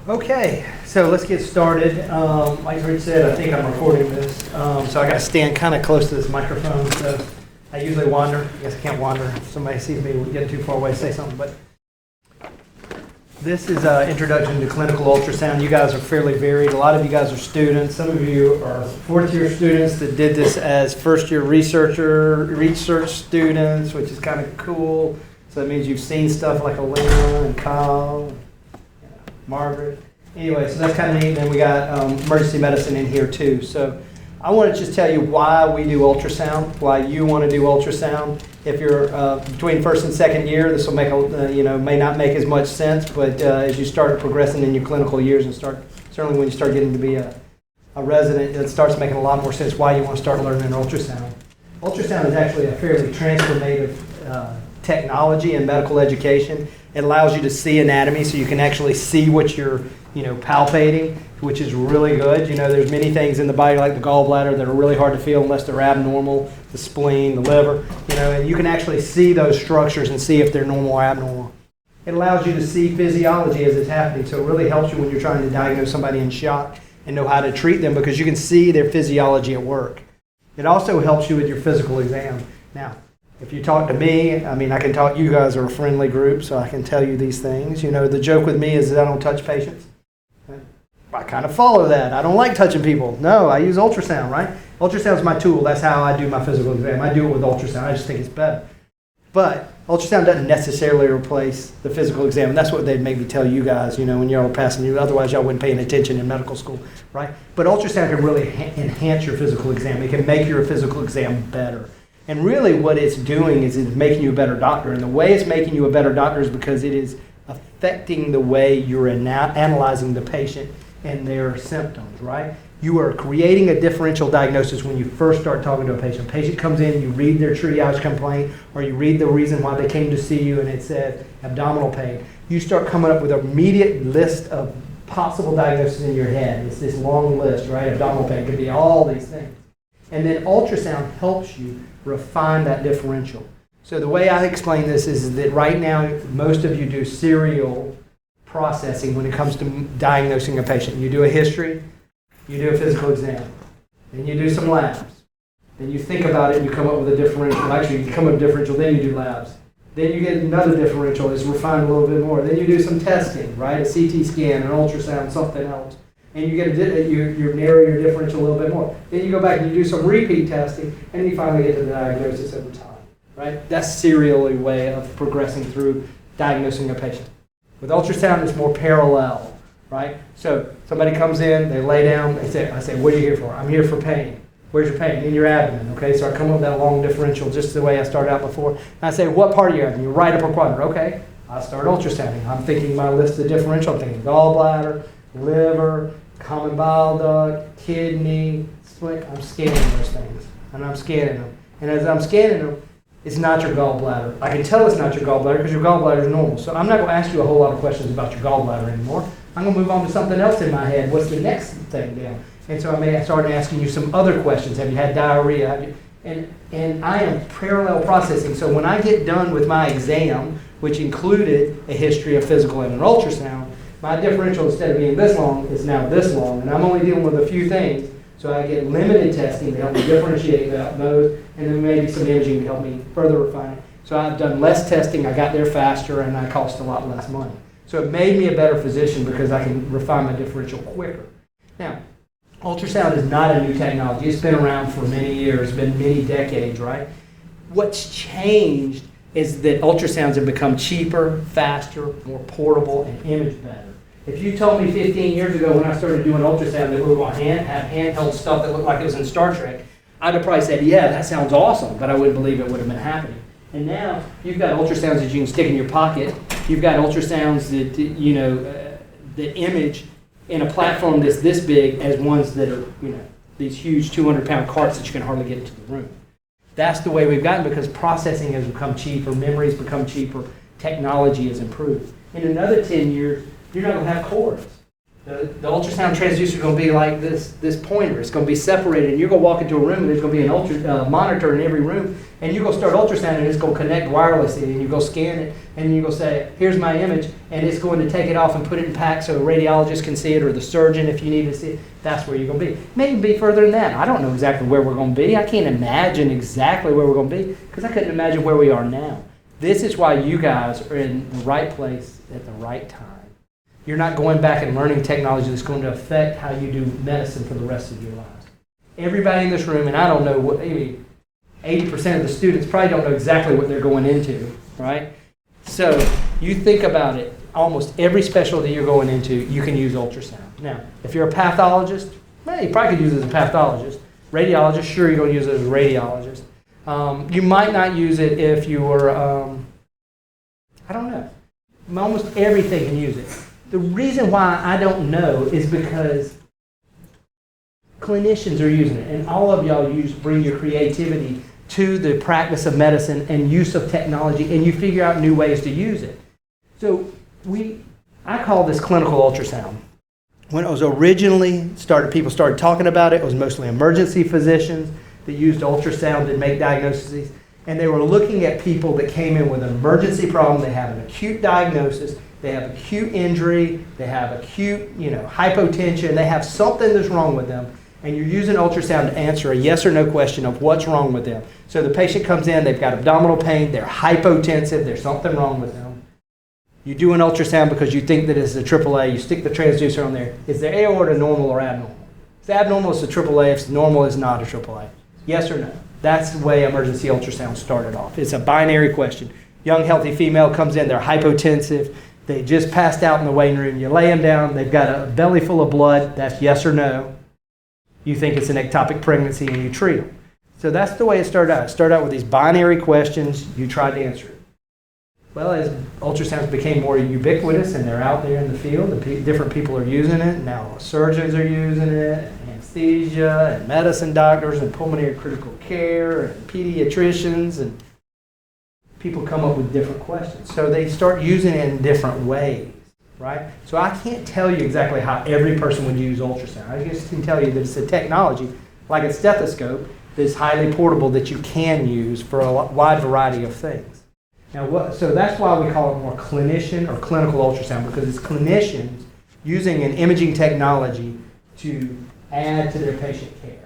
Okay, so let's get started. Like Rich said, I think I'm recording this, so I got to stand kind of close to this microphone. So I usually wander. I guess I can't wander. If somebody sees me getting too far away, say something. But this is an introduction to clinical ultrasound. You guys are fairly varied. A lot of you guys are students. Some of you are fourth-year students that did this as first-year research students, which is kind of cool. So that means you've seen stuff like Elena and Kyle. Margaret. Anyway, so that's kind of neat. Then we got emergency medicine in here too. So I want to just tell you why we do ultrasound, why you want to do ultrasound. If you're between first and second year, this will make may not make as much sense, but as you start progressing in your clinical years and certainly when you start getting to be a resident, it starts making a lot more sense why you want to start learning ultrasound. Ultrasound is actually a fairly transformative technology in medical education. It allows you to see anatomy, so you can actually see what you're, palpating, which is really good. There's many things in the body, like the gallbladder, that are really hard to feel unless they're abnormal. The spleen, the liver, and you can actually see those structures and see if they're normal or abnormal. It allows you to see physiology as it's happening, so it really helps you when you're trying to diagnose somebody in shock and know how to treat them because you can see their physiology at work. It also helps you with your physical exam. Now, if you talk to me, I can talk, you guys are a friendly group, so I can tell you these things. The joke with me is that I don't touch patients. I kind of follow that. I don't like touching people. No, I use ultrasound, right? Ultrasound is my tool. That's how I do my physical exam. I do it with ultrasound. I just think it's better. But ultrasound doesn't necessarily replace the physical exam, and that's what they'd maybe tell you guys, when you're all passing you. Otherwise, y'all wouldn't pay any attention in medical school, right? But ultrasound can really enhance your physical exam. It can make your physical exam better. And really what it's doing is it's making you a better doctor. And the way it's making you a better doctor is because it is affecting the way you're analyzing the patient and their symptoms, right? You are creating a differential diagnosis when you first start talking to a patient. Patient comes in, you read their triage complaint, or you read the reason why they came to see you, and it says abdominal pain. You start coming up with an immediate list of possible diagnoses in your head. It's this long list, right? Abdominal pain could be all these things. And then ultrasound helps you refine that differential. So the way I explain this is that right now, most of you do serial processing when it comes to diagnosing a patient. You do a history, you do a physical exam, then you do some labs. Then you think about it and you come up with a differential. Actually, you come up with a differential, then you do labs. Then you get another differential, it's refined a little bit more. Then you do some testing, right? A CT scan, an ultrasound, something else. And you you narrow your differential a little bit more. Then you go back and you do some repeat testing, and you finally get to the diagnosis over time, right? That's serially way of progressing through diagnosing a patient. With ultrasound, it's more parallel, right? So somebody comes in, they lay down, I say, what are you here for? I'm here for pain. Where's your pain? In your abdomen, okay? So I come up with that long differential just the way I started out before. And I say, what part of your abdomen? Your right upper quadrant, okay? I start ultrasounding. I'm thinking my list of differential. I'm thinking gallbladder, liver, common bile duct, kidney, spleen. I'm scanning those things, and I'm scanning them. And as I'm scanning them, it's not your gallbladder. I can tell it's not your gallbladder because your gallbladder is normal. So I'm not going to ask you a whole lot of questions about your gallbladder anymore. I'm going to move on to something else in my head. What's the next thing down? And so I may start asking you some other questions. Have you had diarrhea? And I am parallel processing. So when I get done with my exam, which included a history of physical and an ultrasound, my differential, instead of being this long, is now this long, and I'm only dealing with a few things, so I get limited testing to help me differentiate those, and then maybe some imaging to help me further refine it. So I've done less testing, I got there faster, and I cost a lot less money. So it made me a better physician because I can refine my differential quicker. Now, ultrasound is not a new technology. It's been around for many years, been many decades, right? What's changed is that ultrasounds have become cheaper, faster, more portable, and image better. If you told me 15 years ago when I started doing ultrasound that we were going to have handheld stuff that looked like it was in Star Trek, I'd have probably said, yeah, that sounds awesome, but I wouldn't believe it would have been happening. And now you've got ultrasounds that you can stick in your pocket. You've got ultrasounds that, that image in a platform that's this big as ones that are, these huge 200-pound carts that you can hardly get into the room. That's the way we've gotten because processing has become cheaper, memory's become cheaper, technology has improved. In another 10 years, you're not going to have cords. The ultrasound transducer is going to be like this pointer. It's going to be separated, and you're going to walk into a room, and there's going to be an monitor in every room, and you're going to start ultrasounding, and it's going to connect wirelessly, and you go scan it, and you're going to say, here's my image, and it's going to take it off and put it in pack so a radiologist can see it, or the surgeon if you need to see it. That's where you're going to be. Maybe be further than that. I don't know exactly where we're going to be. I can't imagine exactly where we're going to be because I couldn't imagine where we are now. This is why you guys are in the right place at the right time. You're not going back and learning technology that's going to affect how you do medicine for the rest of your lives. Everybody in this room, and I don't know what, maybe 80% of the students probably don't know exactly what they're going into, right? So you think about it, almost every specialty you're going into, you can use ultrasound. Now, if you're a pathologist, well, you probably could use it as a pathologist. Radiologist, sure, you're going to use it as a radiologist. You might not use it if you were, I don't know. Almost everything can use it. The reason why I don't know is because clinicians are using it, and all of y'all bring your creativity to the practice of medicine and use of technology, and you figure out new ways to use it. So I call this clinical ultrasound. When it was originally started, people started talking about it. It was mostly emergency physicians that used ultrasound to make diagnoses, and they were looking at people that came in with an emergency problem. They have an acute diagnosis. They have acute injury, they have acute, hypotension, they have something that's wrong with them, and you're using ultrasound to answer a yes or no question of what's wrong with them. So the patient comes in, they've got abdominal pain, they're hypotensive, there's something wrong with them. You do an ultrasound because you think that it's a AAA, you stick the transducer on there. Is the aorta normal or abnormal? If it's abnormal, it's a AAA, if it's normal, it's not a AAA. Yes or no? That's the way emergency ultrasound started off. It's a binary question. Young, healthy female comes in, they're hypotensive, they just passed out in the waiting room. You lay them down. They've got a belly full of blood. That's yes or no. You think it's an ectopic pregnancy, and you treat them. So that's the way it started out. It started out with these binary questions. You tried to answer it. Well, as ultrasounds became more ubiquitous and they're out there in the field, different people are using it. Now surgeons are using it, and anesthesia, and medicine doctors, and pulmonary critical care, and pediatricians, and people come up with different questions. So they start using it in different ways, right? So I can't tell you exactly how every person would use ultrasound. I just can tell you that it's a technology, like a stethoscope, that's highly portable that you can use for a wide variety of things. Now, so that's why we call it more clinician or clinical ultrasound, because it's clinicians using an imaging technology to add to their patient care.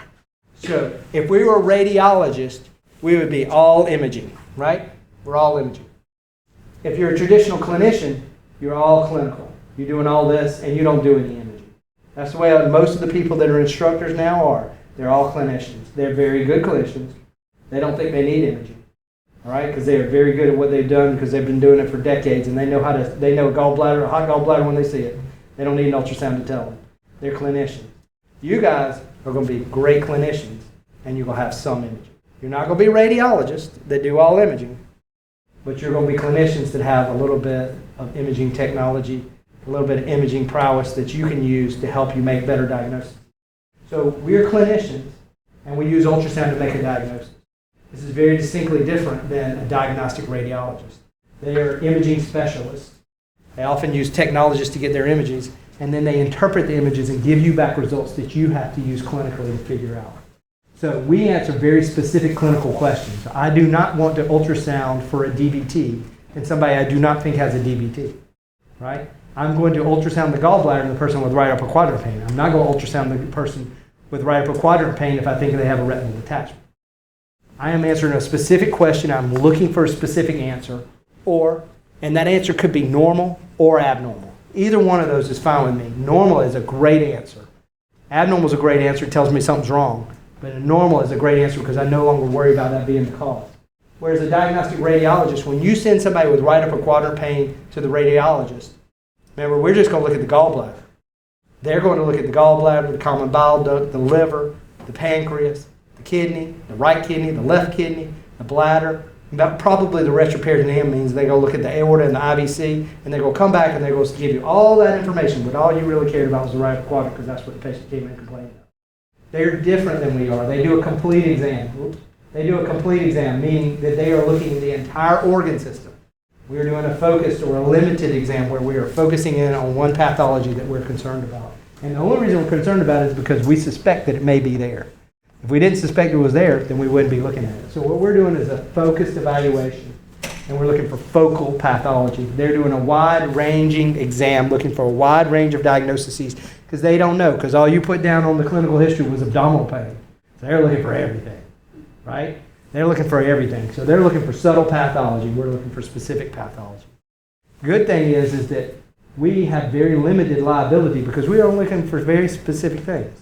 So if we were a radiologist, we would be all imaging, right? We're all imaging. If you're a traditional clinician, you're all clinical. You're doing all this, and you don't do any imaging. That's the way most of the people that are instructors now are. They're all clinicians. They're very good clinicians. They don't think they need imaging, all right? Because they are very good at what they've done because they've been doing it for decades, and they know a gallbladder, a hot gallbladder when they see it. They don't need an ultrasound to tell them. They're clinicians. You guys are going to be great clinicians, and you're going to have some imaging. You're not going to be radiologists that do all imaging. But you're going to be clinicians that have a little bit of imaging technology, a little bit of imaging prowess that you can use to help you make better diagnoses. So we're clinicians, and we use ultrasound to make a diagnosis. This is very distinctly different than a diagnostic radiologist. They are imaging specialists. They often use technologists to get their images, and then they interpret the images and give you back results that you have to use clinically to figure out. So we answer very specific clinical questions. I do not want to ultrasound for a DVT in somebody I do not think has a DVT, right? I'm going to ultrasound the gallbladder in the person with right upper quadrant pain. I'm not going to ultrasound the person with right upper quadrant pain if I think they have a retinal detachment. I am answering a specific question. I'm looking for a specific answer, and that answer could be normal or abnormal. Either one of those is fine with me. Normal is a great answer. Abnormal is a great answer. It tells me something's wrong. But a normal is a great answer because I no longer worry about that being the cause. Whereas a diagnostic radiologist, when you send somebody with right upper quadrant pain to the radiologist, remember, we're just going to look at the gallbladder. They're going to look at the gallbladder, the common bile duct, the liver, the pancreas, the kidney, the right kidney, the left kidney, the bladder. Probably the retroperitoneum means they go look at the aorta and the IVC, and they're going to come back and they're going to give you all that information, but all you really cared about was the right upper quadrant because that's what the patient came in complaining about. They're different than we are. They do a complete exam. They do a complete exam, meaning that they are looking at the entire organ system. We're doing a focused or a limited exam where we are focusing in on one pathology that we're concerned about. And the only reason we're concerned about it is because we suspect that it may be there. If we didn't suspect it was there, then we wouldn't be looking at it. So what we're doing is a focused evaluation, and we're looking for focal pathology. They're doing a wide-ranging exam, looking for a wide range of diagnoses, because they don't know, because all you put down on the clinical history was abdominal pain. So they're looking for everything, right? They're looking for everything. So they're looking for subtle pathology. We're looking for specific pathology. Good thing is that we have very limited liability because we are looking for very specific things.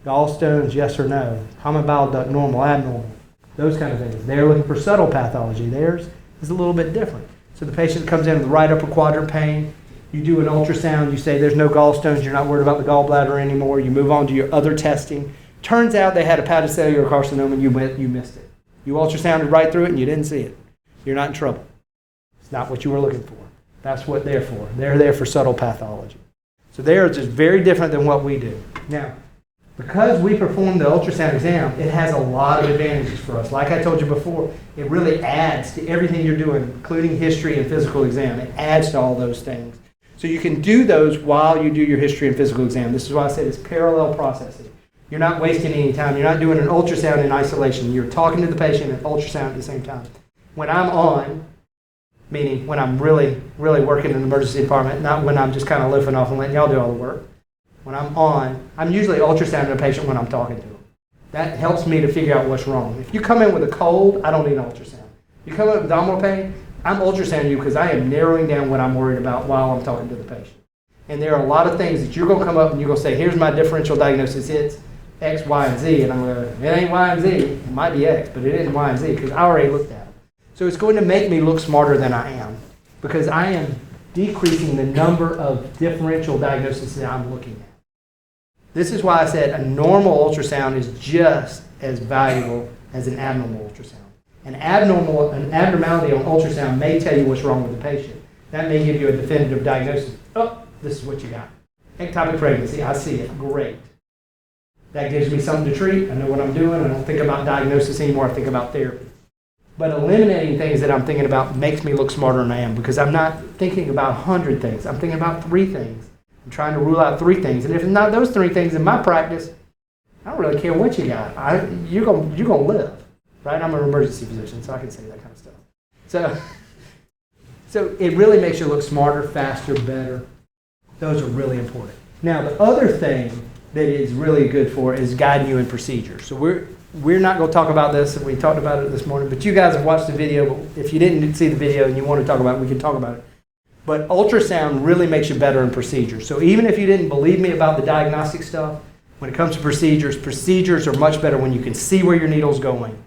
Gallstones, yes or no. Common bile duct, normal, abnormal. Those kind of things. They're looking for subtle pathology. Theirs is a little bit different. So the patient comes in with right upper quadrant pain. You do an ultrasound. You say there's no gallstones. You're not worried about the gallbladder anymore. You move on to your other testing. Turns out they had a hepatocellular carcinoma and you missed it. You ultrasounded right through it and you didn't see it. You're not in trouble. It's not what you were looking for. That's what they're for. They're there for subtle pathology. So they are just very different than what we do. Now, because we perform the ultrasound exam, it has a lot of advantages for us. Like I told you before, it really adds to everything you're doing, including history and physical exam. It adds to all those things. So you can do those while you do your history and physical exam. This is why I said it's parallel processing. You're not wasting any time. You're not doing an ultrasound in isolation. You're talking to the patient and ultrasound at the same time. When I'm on, meaning when I'm really, really working in the emergency department, not when I'm just kind of loafing off and letting y'all do all the work. When I'm on, I'm usually ultrasounding a patient when I'm talking to them. That helps me to figure out what's wrong. If you come in with a cold, I don't need an ultrasound. You come in with abdominal pain, I'm ultrasounding you because I am narrowing down what I'm worried about while I'm talking to the patient. And there are a lot of things that you're going to come up and you're going to say, here's my differential diagnosis. It's X, Y, and Z. And I'm going to, it ain't Y and Z. It might be X, but it isn't Y and Z because I already looked at it. So it's going to make me look smarter than I am because I am decreasing the number of differential diagnoses that I'm looking at. This is why I said a normal ultrasound is just as valuable as an abnormal ultrasound. An abnormality on ultrasound may tell you what's wrong with the patient. That may give you a definitive diagnosis. Oh, this is what you got. Ectopic pregnancy, I see it. Great. That gives me something to treat. I know what I'm doing. I don't think about diagnosis anymore. I think about therapy. But eliminating things that I'm thinking about makes me look smarter than I am because I'm not thinking about 100 things. I'm thinking about 3 things. I'm trying to rule out 3 things. And if it's not those 3 things in my practice, I don't really care what you got. You're gonna live. Right? I'm an emergency physician, so I can say that kind of stuff. So it really makes you look smarter, faster, better. Those are really important. Now, the other thing that is really good for is guiding you in procedures. So we're not going to talk about this, and we talked about it this morning, but you guys have watched the video. But if you didn't see the video and you want to talk about it, we can talk about it. But ultrasound really makes you better in procedures. So even if you didn't believe me about the diagnostic stuff, when it comes to procedures are much better when you can see where your needle's going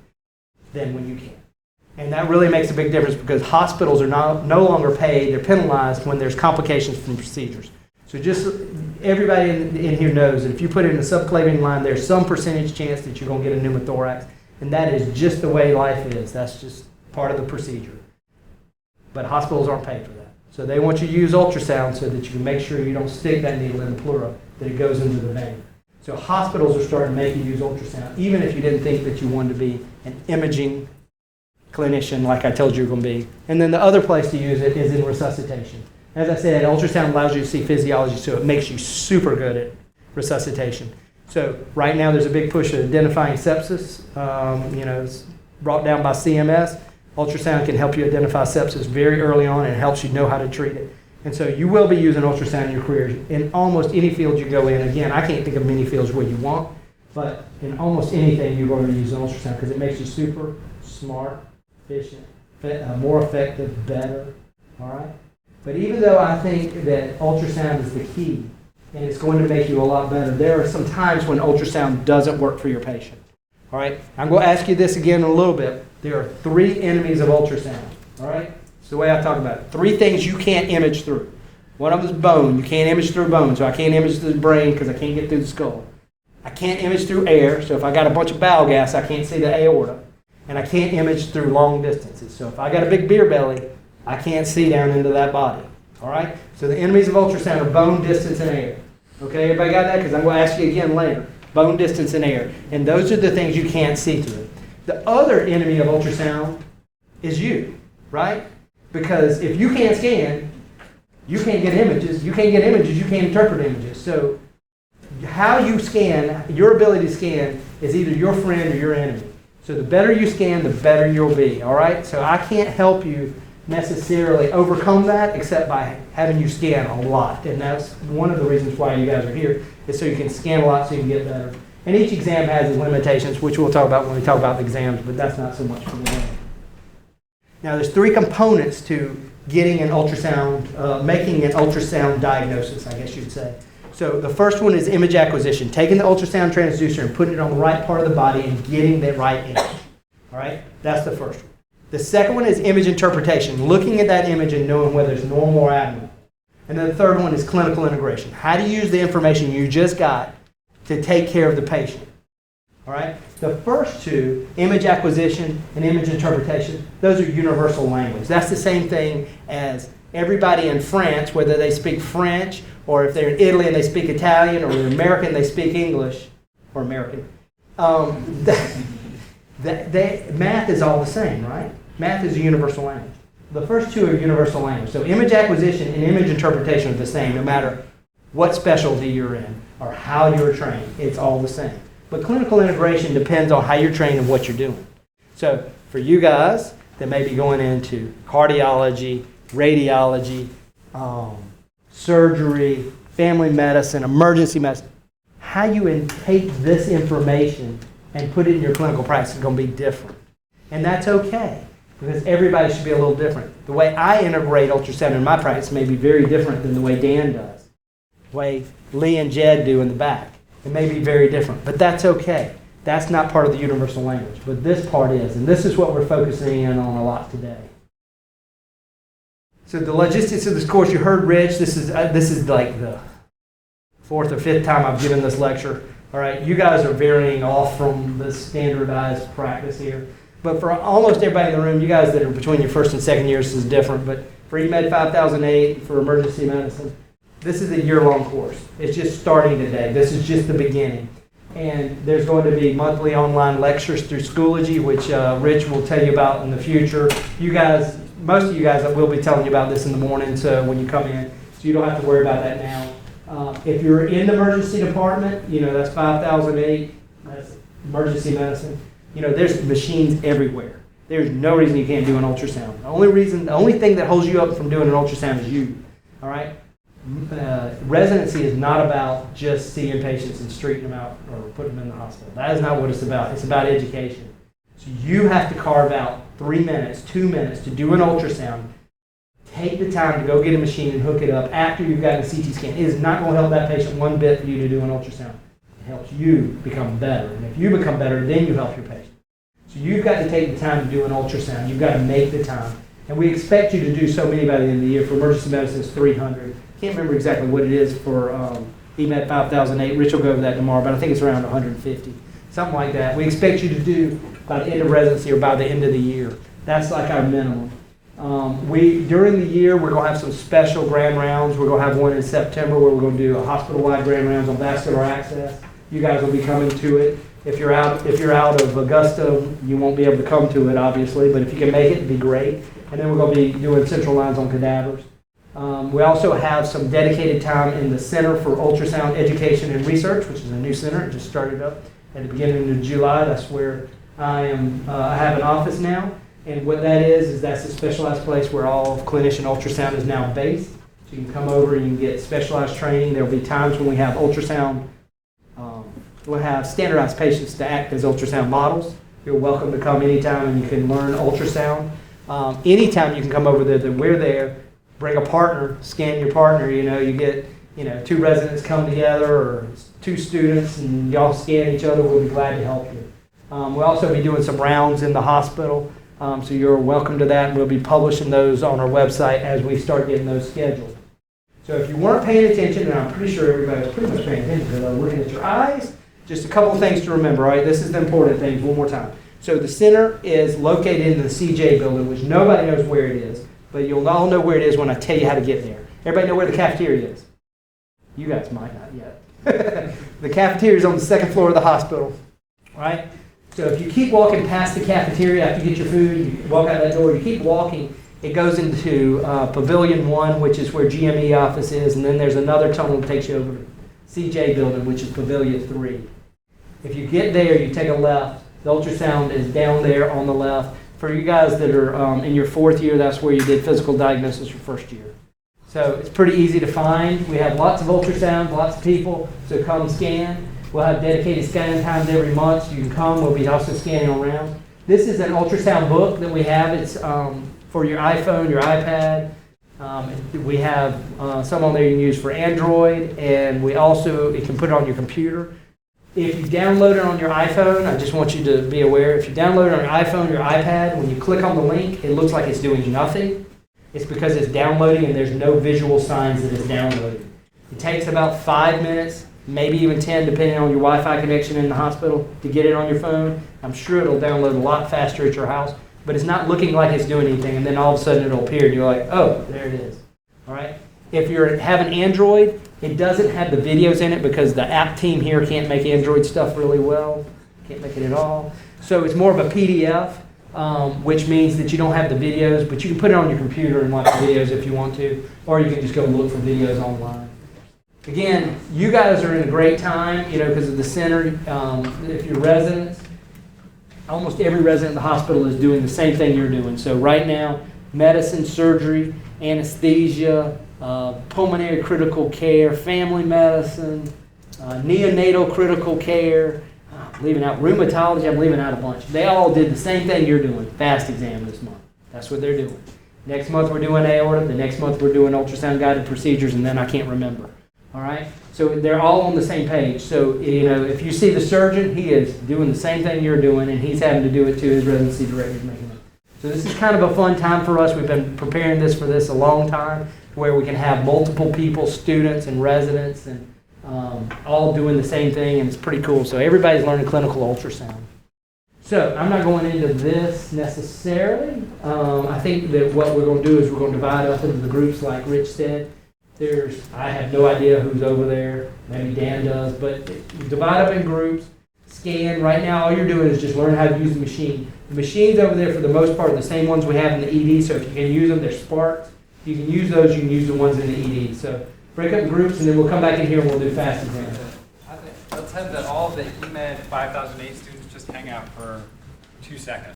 than when you can't. And that really makes a big difference because hospitals are no longer paid, they're penalized when there's complications from procedures. So just everybody in here knows that if you put in a subclavian line, there's some percentage chance that you're going to get a pneumothorax. And that is just the way life is. That's just part of the procedure. But hospitals aren't paid for that. So they want you to use ultrasound so that you can make sure you don't stick that needle in the pleura, that it goes into the vein. So hospitals are starting to make you use ultrasound, even if you didn't think that you wanted to be an imaging clinician like I told you you're going to be. And then the other place to use it is in resuscitation. As I said, ultrasound allows you to see physiology, so it makes you super good at resuscitation. So right now there's a big push at identifying sepsis. It's brought down by CMS. Ultrasound can help you identify sepsis very early on and it helps you know how to treat it. And so you will be using ultrasound in your career in almost any field you go in. Again, I can't think of many fields where you won't, but in almost anything you're going to use an ultrasound because it makes you super smart, efficient, more effective, better. All right? But even though I think that ultrasound is the key and it's going to make you a lot better, there are some times when ultrasound doesn't work for your patient. All right? I'm going to ask you this again in a little bit. There are 3 enemies of ultrasound. All right? It's the way I talk about it. 3 things you can't image through. One of them is bone. You can't image through bone, so I can't image through the brain because I can't get through the skull. I can't image through air, so if I got a bunch of bowel gas, I can't see the aorta. And I can't image through long distances. So if I got a big beer belly, I can't see down into that body. All right? So the enemies of ultrasound are bone, distance, and air. Okay, everybody got that? Because I'm going to ask you again later. Bone, distance, and air. And those are the things you can't see through. The other enemy of ultrasound is you, right? Because if you can't scan, you can't get images. You can't get images, you can't interpret images. So how you scan, your ability to scan, is either your friend or your enemy. So the better you scan, the better you'll be, all right? So I can't help you necessarily overcome that except by having you scan a lot. And that's one of the reasons why you guys are here, is so you can scan a lot so you can get better. And each exam has its limitations, which we'll talk about when we talk about the exams, but that's not so much for today. Now there's 3 components to getting an ultrasound, making an ultrasound diagnosis, I guess you'd say. So the first one is image acquisition, taking the ultrasound transducer and putting it on the right part of the body and getting the right image. All right, that's the first one. The second one is image interpretation, looking at that image and knowing whether it's normal or abnormal. And then the third one is clinical integration. How to use the information you just got to take care of the patient. All right? The first 2, image acquisition and image interpretation, those are universal language. That's the same thing as everybody in France, whether they speak French or if they're in Italy and they speak Italian, or they're American and they speak English, or American. Math is all the same, right? Math is a universal language. The first 2 are universal language. So image acquisition and image interpretation are the same, no matter what specialty you're in or how you're trained. It's all the same. But clinical integration depends on how you're trained and what you're doing. So for you guys that may be going into cardiology, radiology, surgery, family medicine, emergency medicine, how you take this information and put it in your clinical practice is going to be different. And that's okay, because everybody should be a little different. The way I integrate ultrasound in my practice may be very different than the way Dan does, the way Lee and Jed do in the back. It may be very different, but that's okay. That's not part of the universal language, but this part is, and this is what we're focusing in on a lot today. So the logistics of this course, you heard Rich. This is like the 4th or 5th time I've given this lecture. All right, you guys are varying off from the standardized practice here. But for almost everybody in the room, you guys that are between your 1st and 2nd years, this is different. But for EMED 5008, for emergency medicine, this is a year-long course. It's just starting today. This is just the beginning. And there's going to be monthly online lectures through Schoology, which Rich will tell you about in the future. You guys, most of you guys, will be telling you about this in the morning, so when you come in, so you don't have to worry about that now. If you're in the emergency department, that's 5008, that's emergency medicine. There's machines everywhere. There's no reason you can't do an ultrasound. The only thing that holds you up from doing an ultrasound is you. All right? Residency is not about just seeing patients and straightening them out or putting them in the hospital. That is not what it's about. It's about education. So you have to carve out 3 minutes, 2 minutes to do an ultrasound. Take the time to go get a machine and hook it up after you've gotten a CT scan. It is not going to help that patient one bit for you to do an ultrasound. It helps you become better. And if you become better, then you help your patient. So you've got to take the time to do an ultrasound. You've got to make the time. And we expect you to do so many by the end of the year. For emergency medicine, it's 300. Can't remember exactly what it is for EMED 5008. Rich will go over that tomorrow, but I think it's around 150. Something like that. We expect you to do by the end of residency or by the end of the year. That's like our minimum. During the year, we're going to have some special grand rounds. We're going to have one in September where we're going to do a hospital-wide grand rounds on vascular access. You guys will be coming to it. If you're out of Augusta, you won't be able to come to it, obviously, but if you can make it, it'd be great. And then we're going to be doing central lines on cadavers. We also have some dedicated time in the Center for Ultrasound Education and Research, which is a new center. It just started up at the beginning of July. That's where I have an office now. And what that is that's a specialized place where all of clinician ultrasound is now based. So you can come over and you can get specialized training. There will be times when we have ultrasound, we'll have standardized patients to act as ultrasound models. You're welcome to come anytime and you can learn ultrasound. Anytime you can come over there, then we're there. Bring a partner, scan your partner. You get 2 residents come together or 2 students and y'all scan each other. We'll be glad to help you. We'll also be doing some rounds in the hospital. So you're welcome to that, and we'll be publishing those on our website as we start getting those scheduled. So if you weren't paying attention, and I'm pretty sure everybody's pretty much paying attention because I'm looking at your eyes, just a couple of things to remember, all right? This is the important things one more time. So the center is located in the CJ building, which nobody knows where it is, but you'll all know where it is when I tell you how to get there. Everybody know where the cafeteria is? You guys might not yet. The cafeteria is on the 2nd floor of the hospital, all right? So if you keep walking past the cafeteria after you get your food, you walk out that door, you keep walking, It goes into Pavilion 1, which is where GME office is, and then there's another tunnel that takes you over to CJ building, which is Pavilion 3. If you get there, you take a left. The ultrasound is down there on the left. For you guys that are in your 4th year, that's where you did physical diagnosis your 1st year. So it's pretty easy to find. We have lots of ultrasounds, lots of people, so come scan. We'll have dedicated scanning times every month, so you can come. We'll be also scanning around. This is an ultrasound book that we have. It's for your iPhone, your iPad. We have some on there you can use for Android, and you can put it on your computer. If you download it on your iPhone, I just want you to be aware, if you download it on your iPhone, your iPad, when you click on the link, it looks like it's doing nothing. It's because it's downloading and there's no visual signs that it's downloading. It takes about 5 minutes, maybe even 10, depending on your Wi-Fi connection in the hospital, to get it on your phone. I'm sure it'll download a lot faster at your house, but it's not looking like it's doing anything, and then all of a sudden it'll appear and you're like, oh, there it is. All right. If you have an Android, it doesn't have the videos in it because the app team here can't make Android stuff really well. Can't make it at all. So it's more of a PDF, which means that you don't have the videos, but you can put it on your computer and watch the videos if you want to, or you can just go look for videos online. Again, you guys are in a great time, because of the center. If you're residents, almost every resident in the hospital is doing the same thing you're doing. So right now, medicine, surgery, anesthesia, pulmonary critical care, family medicine, neonatal critical care, I'm leaving out rheumatology, I'm leaving out a bunch. They all did the same thing you're doing, FAST exam this month. That's what they're doing. Next month we're doing aorta, the next month we're doing ultrasound guided procedures, and then I can't remember. All right? So they're all on the same page. So, if you see the surgeon, he is doing the same thing you're doing, and he's having to do it too. His residency director's making it. So this is kind of a fun time for us. We've been preparing for this a long time, where we can have multiple people, students and residents, and all doing the same thing, and it's pretty cool. So everybody's learning clinical ultrasound. So I'm not going into this necessarily. I think that what we're going to do is we're going to divide up into the groups like Rich said. I have no idea who's over there. Maybe Dan does, but divide up in groups. Scan. Right now, all you're doing is just learn how to use the machine. The machines over there, for the most part, are the same ones we have in the ED, so if you can use them, they're Sparks. If you can use those, you can use the ones in the ED. So break up in groups, and then we'll come back in here and we'll do fast exams. Let's have all of the EMED 5008 students just hang out for 2 seconds.